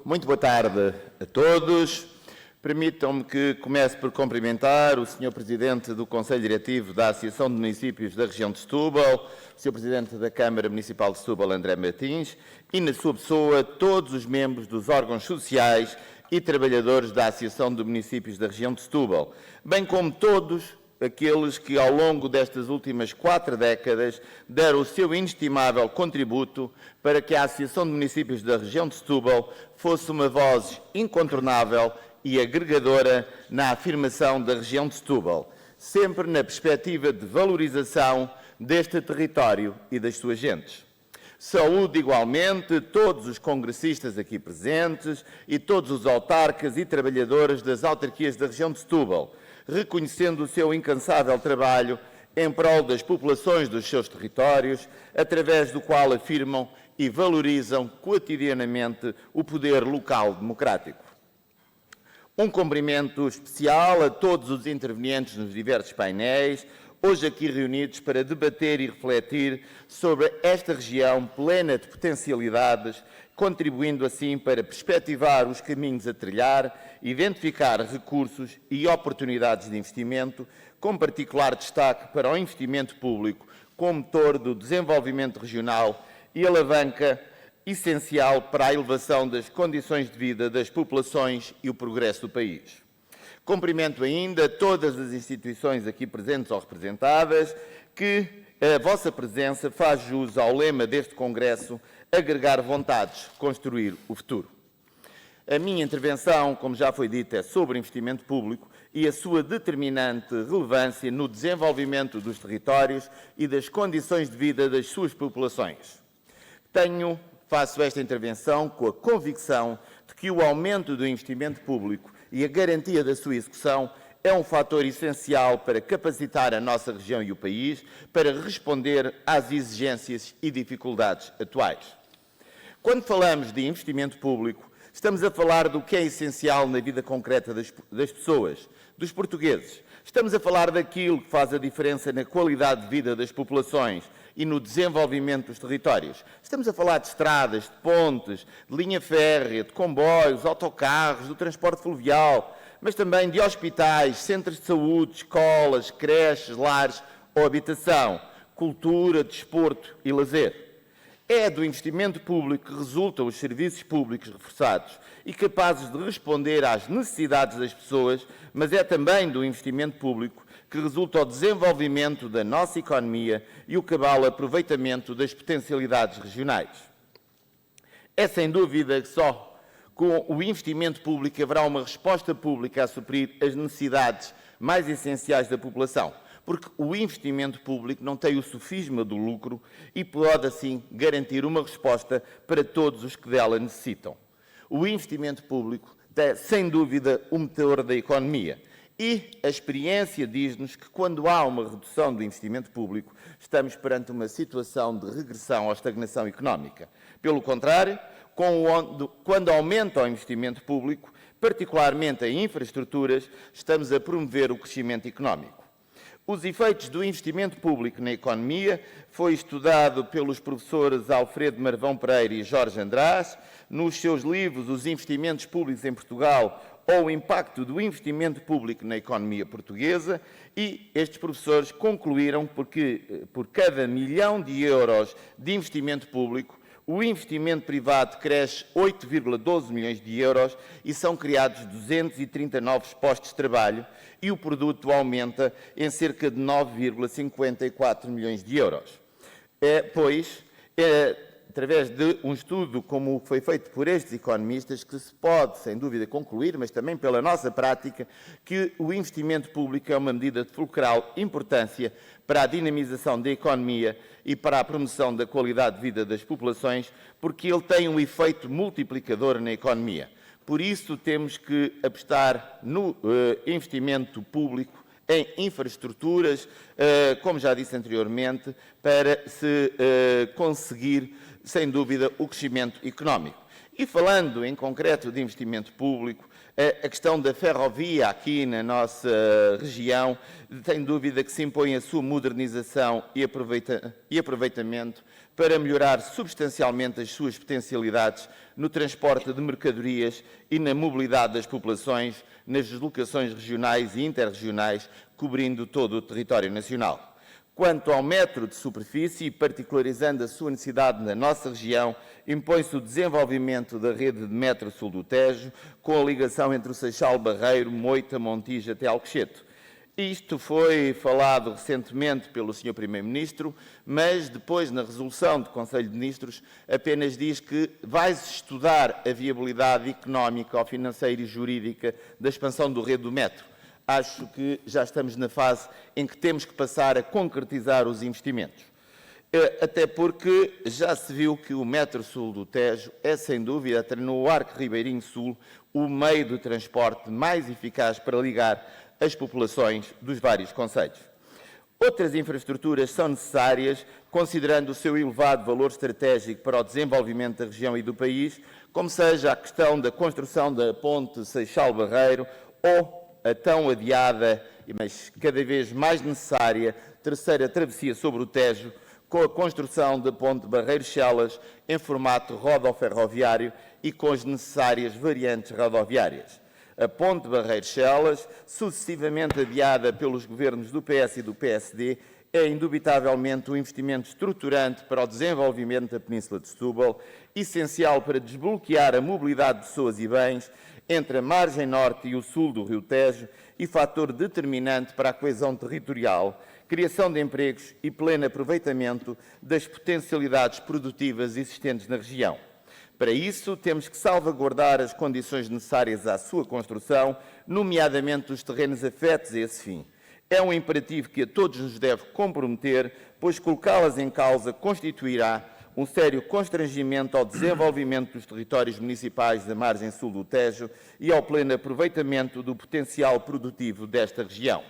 Muito boa tarde a todos. Permitam-me que comece por cumprimentar o Sr. Presidente do Conselho Diretivo da Associação de Municípios da região de Setúbal, o Sr. Presidente da Câmara Municipal de Setúbal, André Martins, e, na sua pessoa, todos os membros dos órgãos sociais e trabalhadores da Associação de Municípios da região de Setúbal, bem como todos aqueles que, ao longo destas últimas 4 décadas, deram o seu inestimável contributo para que a Associação de Municípios da região de Setúbal fosse uma voz incontornável e agregadora na afirmação da região de Setúbal, sempre na perspectiva de valorização deste território e das suas gentes. Saúdo igualmente todos os congressistas aqui presentes e todos os autarcas e trabalhadores das autarquias da região de Setúbal, reconhecendo o seu incansável trabalho em prol das populações dos seus territórios, através do qual afirmam e valorizam cotidianamente o poder local democrático. Um cumprimento especial a todos os intervenientes nos diversos painéis, hoje aqui reunidos para debater e refletir sobre esta região plena de potencialidades, contribuindo assim para perspectivar os caminhos a trilhar, identificar recursos e oportunidades de investimento, com particular destaque para o investimento público como motor do desenvolvimento regional e alavanca essencial para a elevação das condições de vida das populações e o progresso do país. Cumprimento ainda todas as instituições aqui presentes ou representadas, que a vossa presença faz jus ao lema deste Congresso: agregar vontades, construir o futuro. A minha intervenção, como já foi dito, é sobre investimento público e a sua determinante relevância no desenvolvimento dos territórios e das condições de vida das suas populações. Faço esta intervenção com a convicção de que o aumento do investimento público e a garantia da sua execução é um fator essencial para capacitar a nossa região e o país para responder às exigências e dificuldades atuais. Quando falamos de investimento público, estamos a falar do que é essencial na vida concreta das pessoas, dos portugueses. Estamos a falar daquilo que faz a diferença na qualidade de vida das populações e no desenvolvimento dos territórios. Estamos a falar de estradas, de pontes, de linha férrea, de comboios, autocarros, do transporte fluvial, mas também de hospitais, centros de saúde, escolas, creches, lares ou habitação, cultura, desporto e lazer. É do investimento público que resultam os serviços públicos reforçados e capazes de responder às necessidades das pessoas, mas é também do investimento público que resulta o desenvolvimento da nossa economia e o cabal aproveitamento das potencialidades regionais. É sem dúvida que só com o investimento público haverá uma resposta pública a suprir as necessidades mais essenciais da população, porque o investimento público não tem o sofisma do lucro e pode, assim, garantir uma resposta para todos os que dela necessitam. O investimento público é, sem dúvida, o motor da economia. E a experiência diz-nos que, quando há uma redução do investimento público, estamos perante uma situação de regressão ou estagnação económica. Pelo contrário, quando aumenta o investimento público, particularmente em infraestruturas, estamos a promover o crescimento económico. Os efeitos do investimento público na economia foi estudado pelos professores Alfredo Marvão Pereira e Jorge András, nos seus livros Os Investimentos Públicos em Portugal ou o Impacto do Investimento Público na Economia Portuguesa, e estes professores concluíram que, por cada milhão de euros de investimento público, o investimento privado cresce 8,12 milhões de euros e são criados 230 novos postos de trabalho e o produto aumenta em cerca de 9,54 milhões de euros. Através de um estudo como foi feito por estes economistas, que se pode, sem dúvida, concluir, mas também pela nossa prática, que o investimento público é uma medida de fulcral importância para a dinamização da economia e para a promoção da qualidade de vida das populações, porque ele tem um efeito multiplicador na economia. Por isso, temos que apostar no investimento público em infraestruturas, como já disse anteriormente, para se conseguir, sem dúvida, o crescimento económico. E falando em concreto de investimento público, A questão da ferrovia aqui na nossa região, sem dúvida que se impõe a sua modernização e aproveitamento para melhorar substancialmente as suas potencialidades no transporte de mercadorias e na mobilidade das populações nas deslocações regionais e interregionais, cobrindo todo o território nacional. Quanto ao metro de superfície, particularizando a sua necessidade na nossa região, impõe-se o desenvolvimento da rede de metro sul do Tejo, com a ligação entre o Seixal, Barreiro, Moita, Montijo até Alcochete. Isto foi falado recentemente pelo Sr. Primeiro-Ministro, mas depois, na resolução do Conselho de Ministros, apenas diz que vai-se estudar a viabilidade económica, ou financeira e jurídica da expansão do rede do metro. Acho que já estamos na fase em que temos que passar a concretizar os investimentos. Até porque já se viu que o metro sul do Tejo é, sem dúvida, no Arco Ribeirinho Sul, o meio de transporte mais eficaz para ligar as populações dos vários concelhos. Outras infraestruturas são necessárias, considerando o seu elevado valor estratégico para o desenvolvimento da região e do país, como seja a questão da construção da ponte Seixal-Barreiro ou a tão adiada, mas cada vez mais necessária, terceira travessia sobre o Tejo, com a construção da ponte Barreiros-Chelas em formato rodoferroviário e com as necessárias variantes rodoviárias. A ponte Barreiros-Chelas, sucessivamente adiada pelos governos do PS e do PSD, é indubitavelmente um investimento estruturante para o desenvolvimento da Península de Setúbal, essencial para desbloquear a mobilidade de pessoas e bens entre a margem norte e o sul do Rio Tejo e fator determinante para a coesão territorial, criação de empregos e pleno aproveitamento das potencialidades produtivas existentes na região. Para isso, temos que salvaguardar as condições necessárias à sua construção, nomeadamente os terrenos afetos a esse fim. É um imperativo que a todos nos deve comprometer, pois colocá-las em causa constituirá um sério constrangimento ao desenvolvimento dos territórios municipais da margem sul do Tejo e ao pleno aproveitamento do potencial produtivo desta região.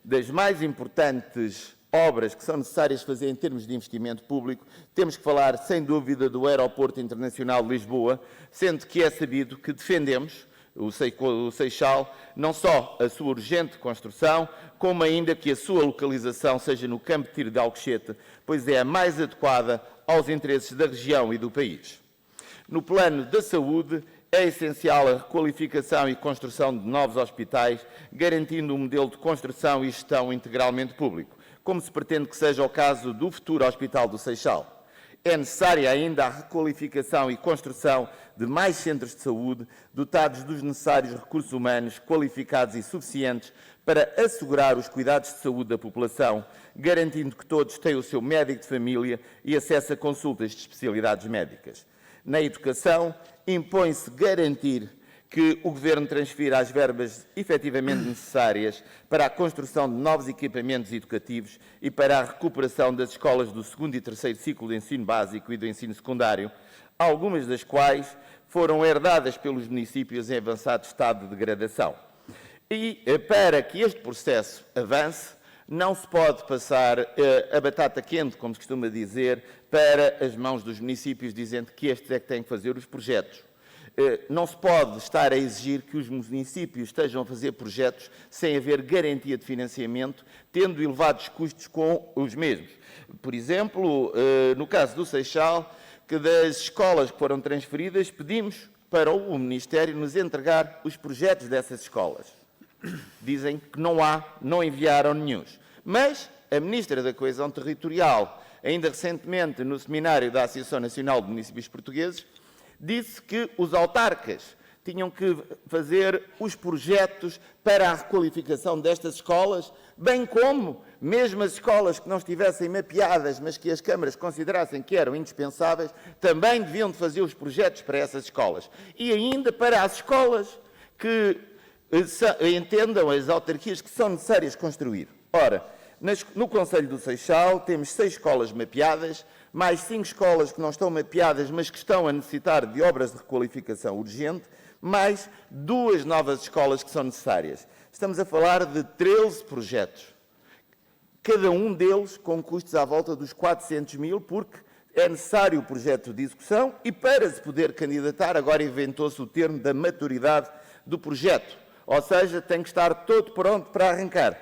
Das mais importantes obras que são necessárias fazer em termos de investimento público, temos que falar, sem dúvida, do Aeroporto Internacional de Lisboa, sendo que é sabido que defendemos o Seixal, não só a sua urgente construção, como ainda que a sua localização seja no campo de tiro de Alcochete, pois é a mais adequada aos interesses da região e do país. No plano da saúde, é essencial a requalificação e construção de novos hospitais, garantindo um modelo de construção e gestão integralmente público, como se pretende que seja o caso do futuro Hospital do Seixal. É necessária ainda a requalificação e construção de mais centros de saúde, dotados dos necessários recursos humanos qualificados e suficientes para assegurar os cuidados de saúde da população, garantindo que todos tenham o seu médico de família e acesso a consultas de especialidades médicas. Na educação, impõe-se garantir que o Governo transfira as verbas efetivamente necessárias para a construção de novos equipamentos educativos e para a recuperação das escolas do segundo e terceiro ciclo de ensino básico e do ensino secundário, algumas das quais foram herdadas pelos municípios em avançado estado de degradação. E para que este processo avance, não se pode passar a batata quente, como se costuma dizer, para as mãos dos municípios, dizendo que estes é que têm que fazer os projetos. Não se pode estar a exigir que os municípios estejam a fazer projetos sem haver garantia de financiamento, tendo elevados custos com os mesmos. Por exemplo, no caso do Seixal, que das escolas que foram transferidas, pedimos para o Ministério nos entregar os projetos dessas escolas. Dizem que não enviaram nenhuns. Mas a Ministra da Coesão Territorial, ainda recentemente no seminário da Associação Nacional de Municípios Portugueses, disse que os autarcas tinham que fazer os projetos para a requalificação destas escolas, bem como, mesmo as escolas que não estivessem mapeadas, mas que as câmaras considerassem que eram indispensáveis, também deviam de fazer os projetos para essas escolas. E ainda para as escolas que entendam as autarquias que são necessárias construir. Ora, no Concelho do Seixal temos 6 escolas mapeadas, mais 5 escolas que não estão mapeadas, mas que estão a necessitar de obras de requalificação urgente, mais 2 novas escolas que são necessárias. Estamos a falar de 13 projetos, cada um deles com custos à volta dos 400 mil, porque é necessário o projeto de execução e para se poder candidatar, agora inventou-se o termo da maturidade do projeto, ou seja, tem que estar todo pronto para arrancar.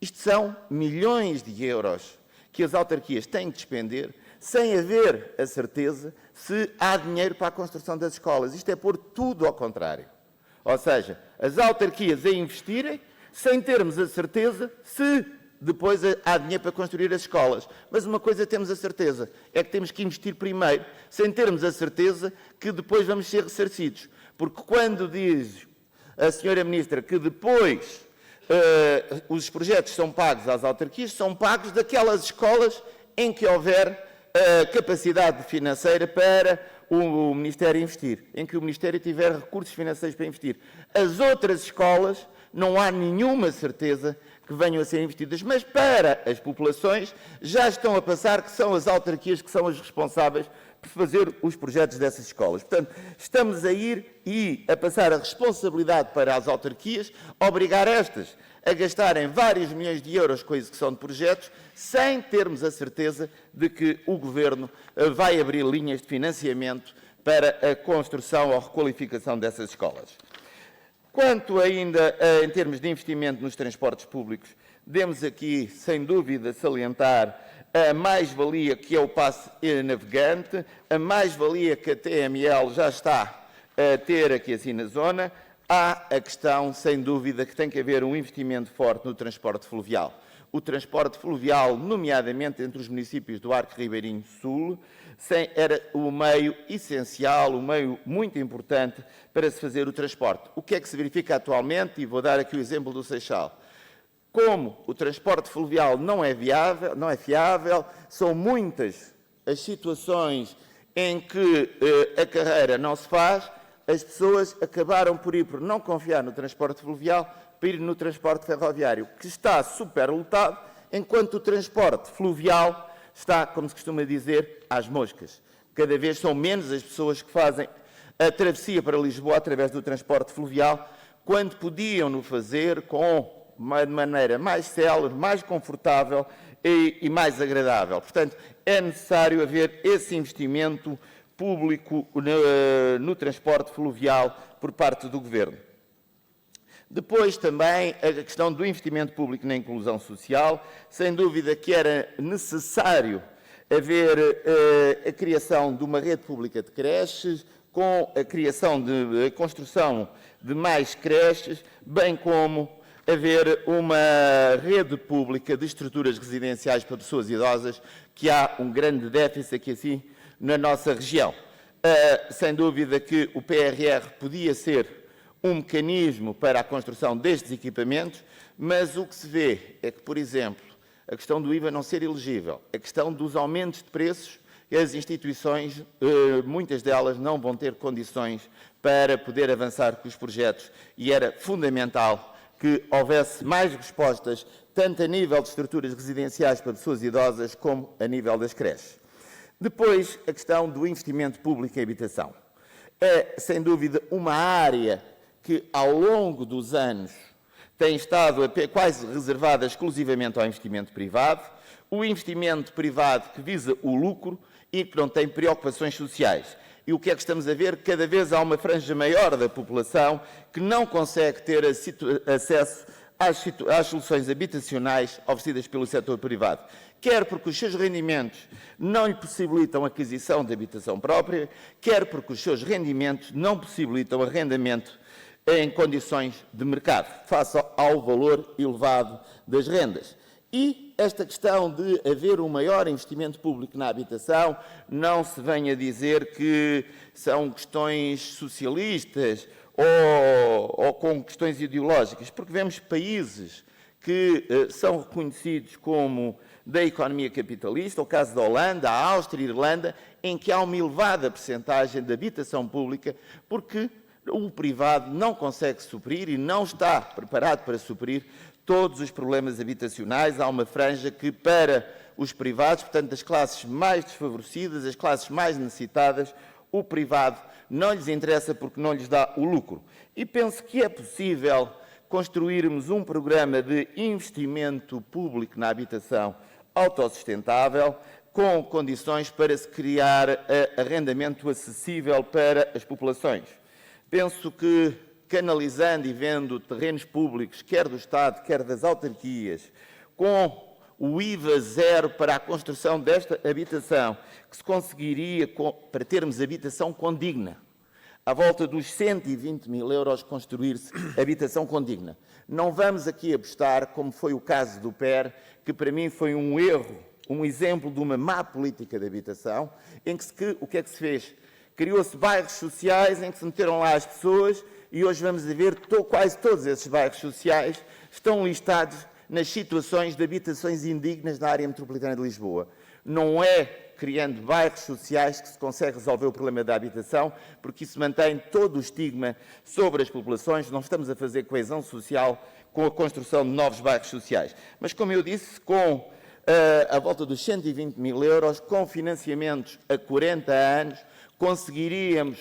Isto são milhões de euros que as autarquias têm de despender sem haver a certeza se há dinheiro para a construção das escolas. Isto é pôr tudo ao contrário. Ou seja, as autarquias a investirem sem termos a certeza se depois há dinheiro para construir as escolas. Mas uma coisa temos a certeza, é que temos que investir primeiro, sem termos a certeza que depois vamos ser ressarcidos. Porque quando diz a senhora Ministra que depois os projetos são pagos às autarquias, são pagos daquelas escolas em que houver capacidade financeira para o Ministério investir, em que o Ministério tiver recursos financeiros para investir. As outras escolas não há nenhuma certeza que venham a ser investidas, mas para as populações já estão a passar que são as autarquias que são as responsáveis por fazer os projetos dessas escolas. Portanto, estamos a ir e a passar a responsabilidade para as autarquias, obrigar estas a gastarem vários milhões de euros com a execução de projetos, sem termos a certeza de que o Governo vai abrir linhas de financiamento para a construção ou requalificação dessas escolas. Quanto ainda em termos de investimento nos transportes públicos, devemos aqui, sem dúvida, salientar a mais-valia que é o passe navegante, a mais-valia que a TML já está a ter aqui assim na zona. Há a questão, sem dúvida, que tem que haver um investimento forte no transporte fluvial. O transporte fluvial, nomeadamente entre os municípios do Arco Ribeirinho Sul, era o meio essencial, o meio muito importante para se fazer o transporte. O que é que se verifica atualmente? E vou dar aqui o exemplo do Seixal. Como o transporte fluvial não é fiável, são muitas as situações em que a carreira não se faz, as pessoas acabaram por não confiar no transporte fluvial, para ir no transporte ferroviário, que está superlotado, enquanto o transporte fluvial está, como se costuma dizer, às moscas. Cada vez são menos as pessoas que fazem a travessia para Lisboa através do transporte fluvial, quando podiam-no fazer de maneira mais célere, mais confortável e mais agradável. Portanto, é necessário haver esse investimento público no transporte fluvial por parte do Governo. Depois também a questão do investimento público na inclusão social. Sem dúvida que era necessário haver a criação de uma rede pública de creches, com a construção de mais creches, bem como haver uma rede pública de estruturas residenciais para pessoas idosas, que há um grande déficit aqui assim na nossa região. Sem dúvida que o PRR podia ser um mecanismo para a construção destes equipamentos, mas o que se vê é que, por exemplo, a questão do IVA não ser elegível, a questão dos aumentos de preços, as instituições, muitas delas, não vão ter condições para poder avançar com os projetos e era fundamental que houvesse mais respostas, tanto a nível de estruturas residenciais para pessoas idosas, como a nível das creches. Depois, a questão do investimento público em habitação. É, sem dúvida, uma área que, ao longo dos anos, tem estado quase reservada exclusivamente ao investimento privado, o investimento privado que visa o lucro e que não tem preocupações sociais. E o que é que estamos a ver? Cada vez há uma franja maior da população que não consegue ter acesso às soluções habitacionais oferecidas pelo setor privado. Quer porque os seus rendimentos não lhe possibilitam a aquisição de habitação própria, quer porque os seus rendimentos não possibilitam arrendamento em condições de mercado, face ao valor elevado das rendas. E esta questão de haver um maior investimento público na habitação, não se venha dizer que são questões socialistas ou com questões ideológicas, porque vemos países que são reconhecidos como da economia capitalista, o caso da Holanda, a Áustria e a Irlanda, em que há uma elevada percentagem de habitação pública, porque o privado não consegue suprir e não está preparado para suprir todos os problemas habitacionais. Há uma franja que, para os privados, portanto, as classes mais desfavorecidas, as classes mais necessitadas, o privado não lhes interessa porque não lhes dá o lucro. E penso que é possível construirmos um programa de investimento público na habitação autossustentável, com condições para se criar arrendamento acessível para as populações. Penso que canalizando e vendo terrenos públicos, quer do Estado, quer das autarquias, com o IVA zero para a construção desta habitação, que se conseguiria, para termos habitação condigna, à volta dos 120 mil euros construir-se habitação condigna. Não vamos aqui apostar, como foi o caso do PER, que para mim foi um erro, um exemplo de uma má política de habitação, em que o que é que se fez? Criou-se bairros sociais em que se meteram lá as pessoas e hoje vamos ver quase todos esses bairros sociais estão listados nas situações de habitações indignas na área metropolitana de Lisboa. Não é criando bairros sociais que se consegue resolver o problema da habitação, porque isso mantém todo o estigma sobre as populações. Não estamos a fazer coesão social com a construção de novos bairros sociais. Mas, como eu disse, com a volta dos 120 mil euros, com financiamentos a 40 anos, conseguiríamos,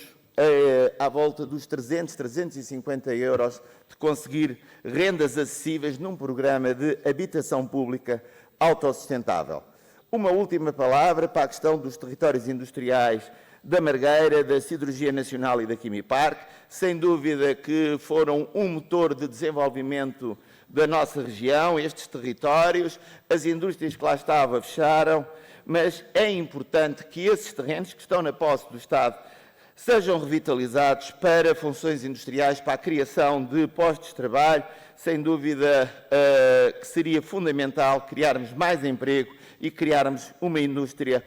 à volta dos 300, 350 euros, de conseguir rendas acessíveis num programa de habitação pública autossustentável. Uma última palavra para a questão dos territórios industriais da Margueira, da Siderurgia Nacional e da Quimipark. Sem dúvida que foram um motor de desenvolvimento da nossa região, estes territórios. As indústrias que lá estavam fecharam, mas é importante que esses terrenos que estão na posse do Estado sejam revitalizados para funções industriais, para a criação de postos de trabalho. Sem dúvida que seria fundamental criarmos mais emprego e criarmos uma indústria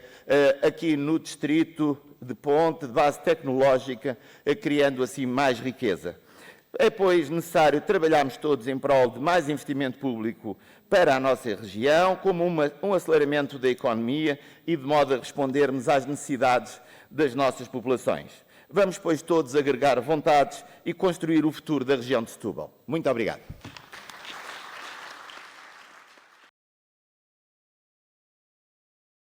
aqui no distrito de Ponte, de base tecnológica, criando assim mais riqueza. É, pois, necessário trabalharmos todos em prol de mais investimento público para a nossa região, como um aceleramento da economia e de modo a respondermos às necessidades das nossas populações. Vamos, pois, todos agregar vontades e construir o futuro da região de Setúbal. Muito obrigado.